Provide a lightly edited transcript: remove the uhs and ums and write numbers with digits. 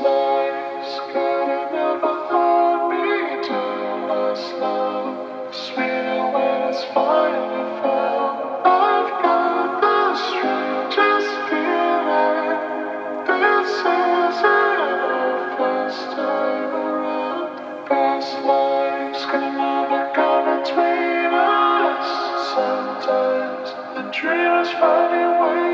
life's gonna never hold me to last love. Sweeter when it's finally found. I've got the strangest feeling. This isn't our first time around. Past lives can never come between us. Sometimes the dreamers find a way.